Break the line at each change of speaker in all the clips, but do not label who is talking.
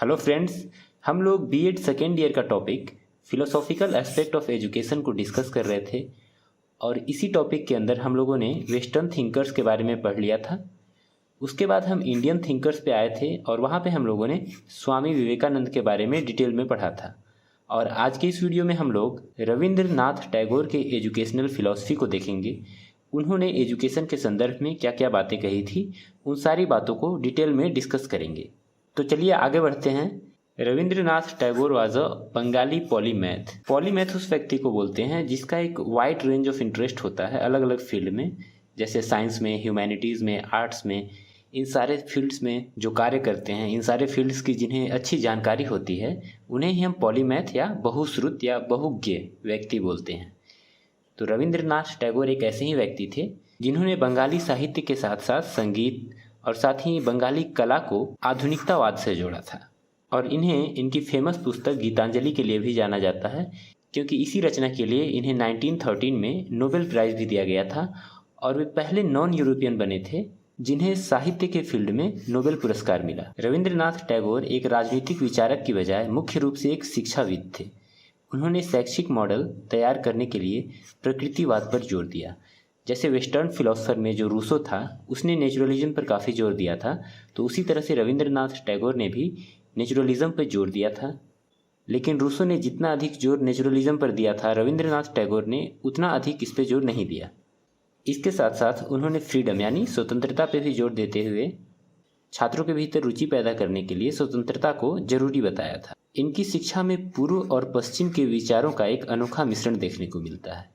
Hello friends, हम लोग BEd second year का topic philosophical aspect of education को डिस्कस कर रहे थे और इसी टॉपिक के अंदर हम लोगों ने वेस्टर्न थिंकर्स के बारे में पढ़ लिया था। उसके बाद हम इंडियन थिंकर्स पे आए थे और वहाँ पे हम लोगों ने स्वामी विवेकानंद के बारे में डिटेल में पढ़ा था। और आज के इस वीडियो में हम लोग रविंद्रनाथ टैगोर के एजुकेशनल फिलॉसफी को देखेंगे। उन्होंने एजुकेशन के संदर्भ में क्या क्या बातें कही थी, उन सारी बातों को डिटेल में डिस्कस करेंगे। तो चलिए आगे बढ़ते हैं। Rabindranath Tagore was a Bengali polymath. Polymath उस व्यक्ति को बोलते हैं जिसका एक वाइड रेंज ऑफ इंटरेस्ट होता है अलग अलग फील्ड में, जैसे साइंस में, ह्यूमैनिटीज़ में, आर्ट्स में। इन सारे फील्ड्स में जो कार्य करते हैं, इन सारे फील्ड्स की जिन्हें अच्छी जानकारी होती है, उन्हें ही हम पॉलीमैथ या बहुश्रुत या बहुज्ञ व्यक्ति बोलते हैं। तो रविंद्रनाथ टैगोर एक ऐसे ही व्यक्ति थे जिन्होंने बंगाली साहित्य के साथ साथ संगीत और साथ ही बंगाली कला को आधुनिकतावाद से जोड़ा था। और इन्हें इनकी फेमस पुस्तक गीतांजलि के लिए भी जाना जाता है, क्योंकि इसी रचना के लिए इन्हें 1913 में नोबेल प्राइज़ भी दिया गया था और वे पहले नॉन यूरोपियन बने थे जिन्हें साहित्य के फील्ड में नोबेल पुरस्कार मिला। रविंद्रनाथ टैगोर एक राजनीतिक विचारक की बजाय मुख्य रूप से एक शिक्षाविद थे। उन्होंने शैक्षिक मॉडल तैयार करने के लिए प्रकृतिवाद पर जोर दिया। जैसे वेस्टर्न फिलोसफर में जो रूसो था, उसने नेचुरलिज्म पर काफ़ी जोर दिया था, तो उसी तरह से रविंद्रनाथ टैगोर ने भी नेचुरलिज्म पर जोर दिया था। लेकिन रूसो ने जितना अधिक जोर नेचुरलिज्म पर दिया था, रविंद्रनाथ टैगोर ने उतना अधिक इस पर जोर नहीं दिया। इसके साथ साथ उन्होंने फ्रीडम यानी स्वतंत्रता पर भी जोर देते हुए छात्रों के भीतर रुचि पैदा करने के लिए स्वतंत्रता को जरूरी बताया था। इनकी शिक्षा में पूर्व और पश्चिम के विचारों का एक अनोखा मिश्रण देखने को मिलता है।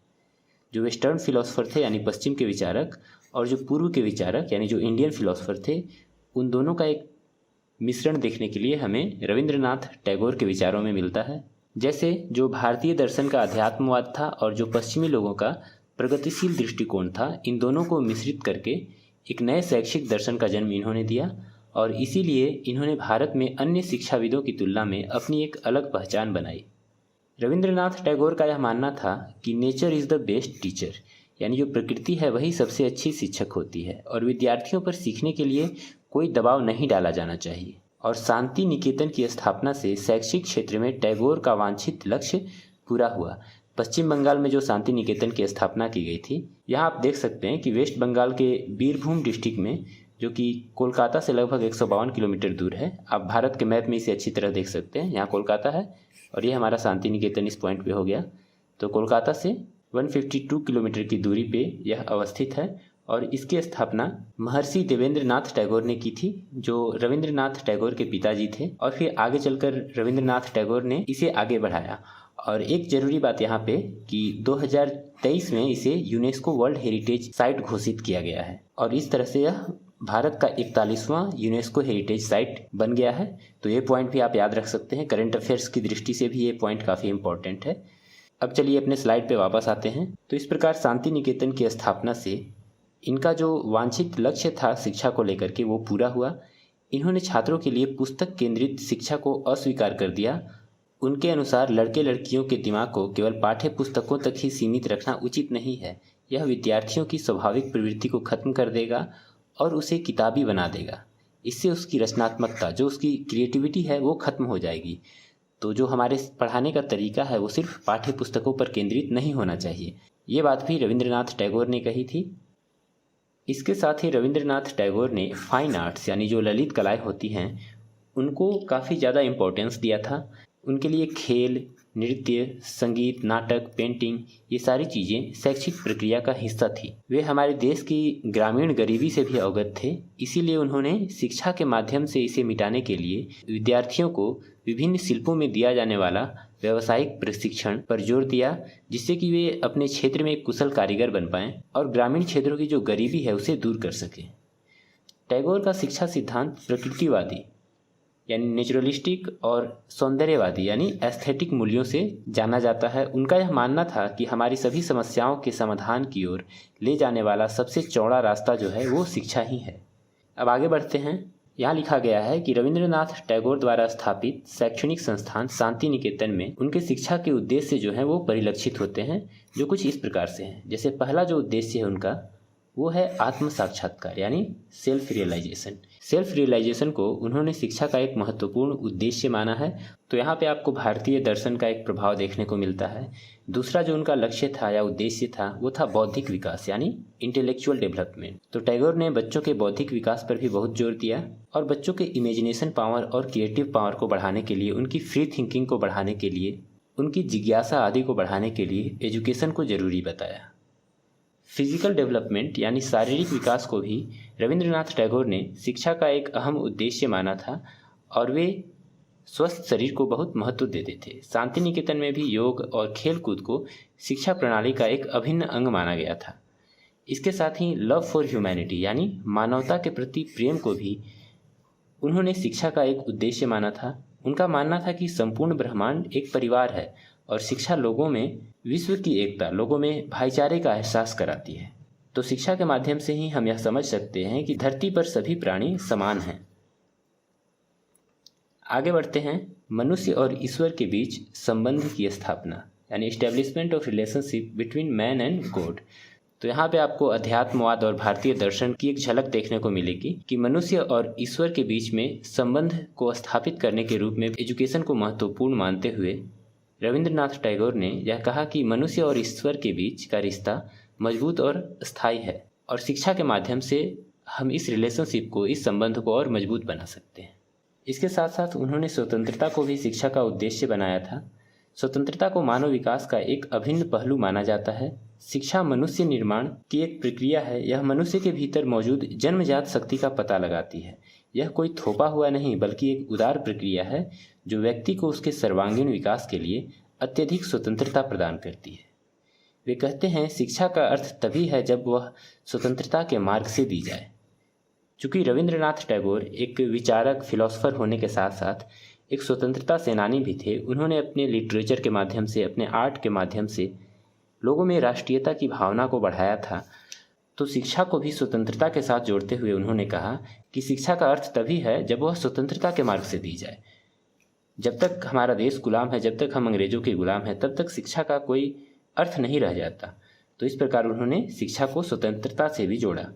जो वेस्टर्न फिलोसफर थे यानी पश्चिम के विचारक, और जो पूर्व के विचारक यानी जो इंडियन फिलोसफर थे, उन दोनों का एक मिश्रण देखने के लिए हमें रविंद्रनाथ टैगोर के विचारों में मिलता है। जैसे जो भारतीय दर्शन का अध्यात्मवाद था और जो पश्चिमी लोगों का प्रगतिशील दृष्टिकोण था, इन दोनों को मिश्रित करके एक नए शैक्षिक दर्शन का जन्म इन्होंने दिया और इसीलिए इन्होंने भारत में अन्य शिक्षाविदों की तुलना में अपनी एक अलग पहचान बनाई। रविंद्रनाथ टैगोर का यह मानना था कि nature is the best teacher, यानी जो प्रकृति है वही सबसे अच्छी शिक्षक होती है और विद्यार्थियों पर सीखने के लिए कोई दबाव नहीं डाला जाना चाहिए। और शांति निकेतन की स्थापना से शैक्षिक क्षेत्र में टैगोर का वांछित लक्ष्य पूरा हुआ। पश्चिम बंगाल में जो शांति निकेतन की स्थापना की गई थी, यहाँ आप देख सकते हैं कि वेस्ट बंगाल के बीरभूम डिस्ट्रिक्ट में, जो कि कोलकाता से लगभग 152 किलोमीटर दूर है। आप भारत के मैप में इसे अच्छी तरह देख सकते हैं। यहाँ कोलकाता है और ये हमारा शांति निकेतन इस पॉइंट पे हो गया। तो कोलकाता से 152 किलोमीटर की दूरी पे यह अवस्थित है और इसकी स्थापना महर्षि देवेंद्रनाथ टैगोर ने की थी, जो रविंद्रनाथ टैगोर के पिताजी थे। और फिर आगे चलकर रविंद्रनाथ टैगोर ने इसे आगे बढ़ाया। और एक ज़रूरी बात यहाँ पे कि 2023 में इसे यूनेस्को वर्ल्ड हेरिटेज साइट घोषित किया गया है और इस तरह से यह भारत का 41वां यूनेस्को हेरिटेज साइट बन गया है। तो ये पॉइंट भी आप याद रख सकते हैं। करंट अफेयर्स की दृष्टि से भी ये पॉइंट काफ़ी इंपॉर्टेंट है। अब चलिए अपने स्लाइड पे वापस आते हैं। तो इस प्रकार शांति निकेतन की स्थापना से इनका जो वांछित लक्ष्य था शिक्षा को लेकर के, वो पूरा हुआ। इन्होंने छात्रों के लिए पुस्तक केंद्रित शिक्षा को अस्वीकार कर दिया। उनके अनुसार लड़के लड़कियों के दिमाग को केवल पाठ्य पुस्तकों तक ही सीमित रखना उचित नहीं है। यह विद्यार्थियों की स्वाभाविक प्रवृत्ति को खत्म कर देगा और उसे किताबी बना देगा। इससे उसकी रचनात्मकता, जो उसकी क्रिएटिविटी है, वो खत्म हो जाएगी। तो जो हमारे पढ़ाने का तरीका है वो सिर्फ पाठ्य पुस्तकों पर केंद्रित नहीं होना चाहिए। ये बात भी रविंद्रनाथ टैगोर ने कही थी। इसके साथ ही रविंद्रनाथ टैगोर ने फाइन आर्ट्स यानी जो ललित कलाएँ होती हैं, उनको काफ़ी ज़्यादा इम्पोर्टेंस दिया था। उनके लिए खेल, नृत्य, संगीत, नाटक, पेंटिंग, ये सारी चीज़ें शैक्षिक प्रक्रिया का हिस्सा थी। वे हमारे देश की ग्रामीण गरीबी से भी अवगत थे, इसीलिए उन्होंने शिक्षा के माध्यम से इसे मिटाने के लिए विद्यार्थियों को विभिन्न शिल्पों में दिया जाने वाला व्यावसायिक प्रशिक्षण पर जोर दिया, जिससे कि वे अपने क्षेत्र में एक कुशल कारीगर बन पाएँ और ग्रामीण क्षेत्रों की जो गरीबी है उसे दूर कर सकें। टैगोर का शिक्षा सिद्धांत प्रकृतिवादी यानी नेचुरलिस्टिक और सौंदर्यवादी यानी एस्थेटिक मूल्यों से जाना जाता है। उनका यह मानना था कि हमारी सभी समस्याओं के समाधान की ओर ले जाने वाला सबसे चौड़ा रास्ता जो है वो शिक्षा ही है। अब आगे बढ़ते हैं। यहाँ लिखा गया है कि रविंद्रनाथ टैगोर द्वारा स्थापित शैक्षणिक संस्थान शांति निकेतन में उनके शिक्षा के उद्देश्य जो हैं वो परिलक्षित होते हैं, जो कुछ इस प्रकार से हैं। जैसे पहला जो उद्देश्य है उनका, वो है आत्म साक्षात्कार यानी सेल्फ रियलाइजेशन। सेल्फ रियलाइजेशन को उन्होंने शिक्षा का एक महत्वपूर्ण उद्देश्य माना है। तो यहाँ पे आपको भारतीय दर्शन का एक प्रभाव देखने को मिलता है। दूसरा जो उनका लक्ष्य था या उद्देश्य था वो था बौद्धिक विकास यानी इंटेलेक्चुअल डेवलपमेंट। तो टैगोर ने बच्चों के बौद्धिक विकास पर भी बहुत जोर दिया और बच्चों के इमेजिनेशन पावर और क्रिएटिव पावर को बढ़ाने के लिए, उनकी फ्री थिंकिंग को बढ़ाने के लिए, उनकी जिज्ञासा आदि को बढ़ाने के लिए एजुकेशन को जरूरी बताया। फिजिकल डेवलपमेंट यानी शारीरिक विकास को भी रविंद्रनाथ टैगोर ने शिक्षा का एक अहम उद्देश्य माना था और वे स्वस्थ शरीर को बहुत महत्व देते थे। शांति निकेतन में भी योग और खेल कूद को शिक्षा प्रणाली का एक अभिन्न अंग माना गया था। इसके साथ ही लव फॉर ह्यूमैनिटी यानी मानवता के प्रति प्रेम को भी उन्होंने शिक्षा का एक उद्देश्य माना था। उनका मानना था कि संपूर्ण ब्रह्मांड एक परिवार है और शिक्षा लोगों में विश्व की एकता, लोगों में भाईचारे का एहसास कराती है। तो शिक्षा के माध्यम से ही हम यह समझ सकते हैं कि धरती पर सभी प्राणी समान हैं। आगे बढ़ते हैं। मनुष्य और ईश्वर के बीच संबंध की स्थापना यानी establishment of relationship between man and God. तो यहाँ पे आपको अध्यात्मवाद और भारतीय दर्शन की एक झलक देखने को मिलेगी कि मनुष्य और ईश्वर के बीच में संबंध को स्थापित करने के रूप में एजुकेशन को महत्वपूर्ण मानते हुए रविंद्रनाथ टैगोर ने यह कहा कि मनुष्य और ईश्वर के बीच का रिश्ता मजबूत और स्थायी है और शिक्षा के माध्यम से हम इस रिलेशनशिप को, इस संबंध को और मजबूत बना सकते हैं। इसके साथ साथ उन्होंने स्वतंत्रता को भी शिक्षा का उद्देश्य बनाया था। स्वतंत्रता को मानव विकास का एक अभिन्न पहलू माना जाता है। शिक्षा मनुष्य निर्माण की एक प्रक्रिया है। यह मनुष्य के भीतर मौजूद जन्मजात शक्ति का पता लगाती है। यह कोई थोपा हुआ नहीं बल्कि एक उदार प्रक्रिया है जो व्यक्ति को उसके सर्वांगीण विकास के लिए अत्यधिक स्वतंत्रता प्रदान करती है। वे कहते हैं शिक्षा का अर्थ तभी है जब वह स्वतंत्रता के मार्ग से दी जाए। चूँकि रविंद्रनाथ टैगोर एक विचारक, फिलोसोफर होने के साथ साथ एक स्वतंत्रता सेनानी भी थे, उन्होंने अपने लिटरेचर के माध्यम से, अपने आर्ट के माध्यम से लोगों में राष्ट्रीयता की भावना को बढ़ाया था। तो शिक्षा को भी स्वतंत्रता के साथ जोड़ते हुए उन्होंने कहा कि शिक्षा का अर्थ तभी है जब वह स्वतंत्रता के मार्ग से दी जाए। जब तक हमारा देश गुलाम है, जब तक हम अंग्रेजों के गुलाम हैं, तब तक शिक्षा का कोई अर्थ नहीं रह जाता। तो इस प्रकार उन्होंने शिक्षा को स्वतंत्रता से भी जोड़ा।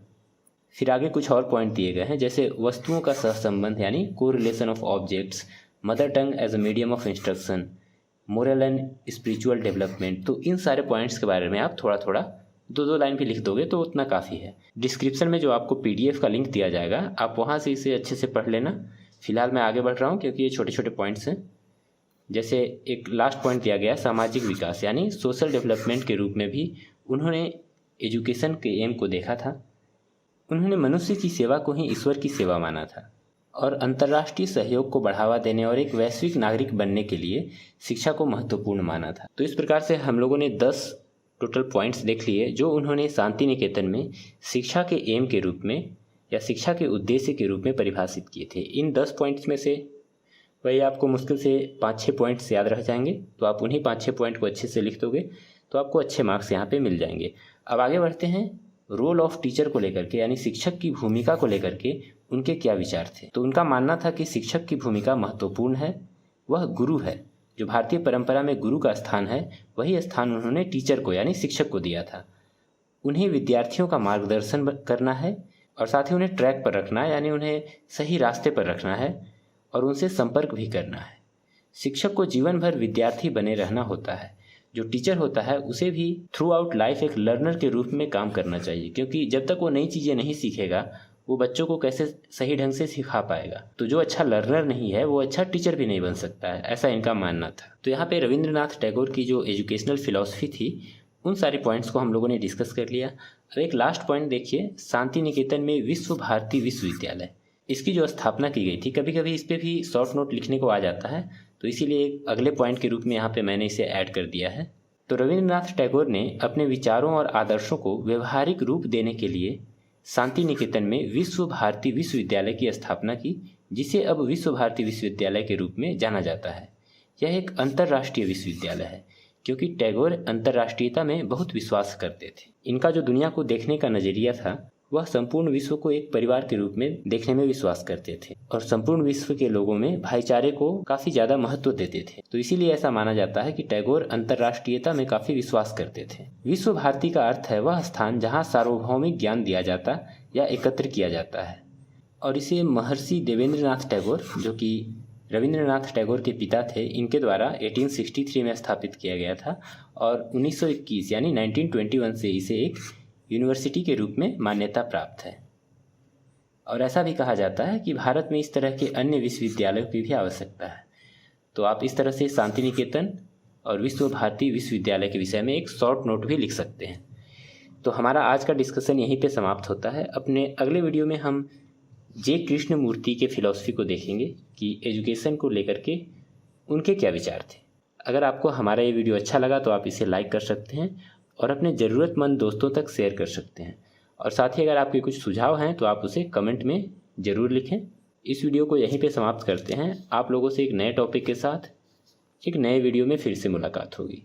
फिर आगे कुछ और पॉइंट दिए गए हैं, जैसे वस्तुओं का सहसंबंध यानी correlation of objects, mother tongue as a medium of instruction, moral and spiritual development. तो इन सारे पॉइंट्स के बारे में आप थोड़ा थोड़ा 2-2 लाइन भी लिख दोगे तो उतना काफ़ी है। डिस्क्रिप्शन में जो आपको PDF का लिंक दिया जाएगा, आप वहाँ से इसे अच्छे से पढ़ लेना। फिलहाल मैं आगे बढ़ रहा हूँ क्योंकि ये छोटे छोटे पॉइंट्स हैं। जैसे एक लास्ट पॉइंट दिया गया सामाजिक विकास यानी सोशल डेवलपमेंट के रूप में भी उन्होंने एजुकेशन के एम को देखा था। उन्होंने मनुष्य की सेवा को ही ईश्वर की सेवा माना था और अंतर्राष्ट्रीय सहयोग को बढ़ावा देने और एक वैश्विक नागरिक बनने के लिए शिक्षा को महत्वपूर्ण माना था। तो इस प्रकार से हम लोगों ने 10 टोटल पॉइंट्स देख लिए जो उन्होंने शांति निकेतन में शिक्षा के एम के रूप में या शिक्षा के उद्देश्य के रूप में परिभाषित किए थे। इन 10 पॉइंट्स में से वही आपको मुश्किल से 5-6 पॉइंट्स याद रह जाएंगे। तो आप उन्हीं 5-6 पॉइंट को अच्छे से लिख दोगे तो आपको अच्छे मार्क्स यहाँ पे मिल जाएंगे। अब आगे बढ़ते हैं रोल ऑफ टीचर को लेकर के यानी शिक्षक की भूमिका को लेकर के उनके क्या विचार थे। तो उनका मानना था कि शिक्षक की भूमिका महत्वपूर्ण है, वह गुरु है। जो भारतीय परंपरा में गुरु का स्थान है वही स्थान उन्होंने टीचर को यानी शिक्षक को दिया था। उन्हें विद्यार्थियों का मार्गदर्शन करना है और साथ ही उन्हें ट्रैक पर रखना है यानी उन्हें सही रास्ते पर रखना है और उनसे संपर्क भी करना है। शिक्षक को जीवन भर विद्यार्थी बने रहना होता है। जो टीचर होता है उसे भी थ्रू आउट लाइफ एक लर्नर के रूप में काम करना चाहिए, क्योंकि जब तक वो नई चीज़ें नहीं सीखेगा वो बच्चों को कैसे सही ढंग से सिखा पाएगा। तो जो अच्छा लर्नर नहीं है वो अच्छा टीचर भी नहीं बन सकता है, ऐसा इनका मानना था। तो यहाँ पे रविंद्रनाथ टैगोर की जो एजुकेशनल फिलॉसफी थी उन सारे पॉइंट्स को हम लोगों ने डिस्कस कर लिया। अब एक लास्ट पॉइंट देखिए, शांति निकेतन में विश्व भारती विश्वविद्यालय, इसकी जो स्थापना की गई थी। कभी कभी इस पर भी शॉर्ट नोट लिखने को आ जाता है तो इसीलिए अगले पॉइंट के रूप में यहाँ पे मैंने इसे ऐड कर दिया है। तो रविंद्रनाथ टैगोर ने अपने विचारों और आदर्शों को व्यवहारिक रूप देने के लिए शांति निकेतन में विश्व भारती विश्वविद्यालय की स्थापना की, जिसे अब विश्व भारती विश्वविद्यालय के रूप में जाना जाता है। यह एक अंतर्राष्ट्रीय विश्वविद्यालय है क्योंकि टैगोर अंतर्राष्ट्रीयता में बहुत विश्वास करते थे। इनका जो दुनिया को देखने का नजरिया था वह संपूर्ण विश्व को एक परिवार के रूप में देखने में विश्वास करते थे और संपूर्ण विश्व के लोगों में भाईचारे को काफी ज्यादा महत्व देते थे। तो इसीलिए ऐसा माना जाता है कि टैगोर अंतर्राष्ट्रीयता में काफी विश्वास करते थे। विश्व भारती का अर्थ है वह स्थान जहाँ सार्वभौमिक ज्ञान दिया जाता या एकत्र किया जाता है और इसे महर्षि देवेंद्रनाथ टैगोर, जो कि रविंद्रनाथ टैगोर के पिता थे, इनके द्वारा 1863 में स्थापित किया गया था और 1921 यानी 1921 से इसे एक यूनिवर्सिटी के रूप में मान्यता प्राप्त है। और ऐसा भी कहा जाता है कि भारत में इस तरह के अन्य विश्वविद्यालयों की भी आवश्यकता है। तो आप इस तरह से शांति निकेतन और विश्व भारती विश्वविद्यालय के विषय में एक शॉर्ट नोट भी लिख सकते हैं। तो हमारा आज का डिस्कशन यहीं पे समाप्त होता है। अपने अगले वीडियो में हम जे कृष्णमूर्ति के फिलॉसफी को देखेंगे कि एजुकेशन को लेकर के उनके क्या विचार थे। अगर आपको हमारा ये वीडियो अच्छा लगा तो आप इसे लाइक कर सकते हैं और अपने ज़रूरतमंद दोस्तों तक शेयर कर सकते हैं। और साथ ही अगर आपके कुछ सुझाव हैं तो आप उसे कमेंट में ज़रूर लिखें। इस वीडियो को यहीं पे समाप्त करते हैं। आप लोगों से एक नए टॉपिक के साथ एक नए वीडियो में फिर से मुलाकात होगी।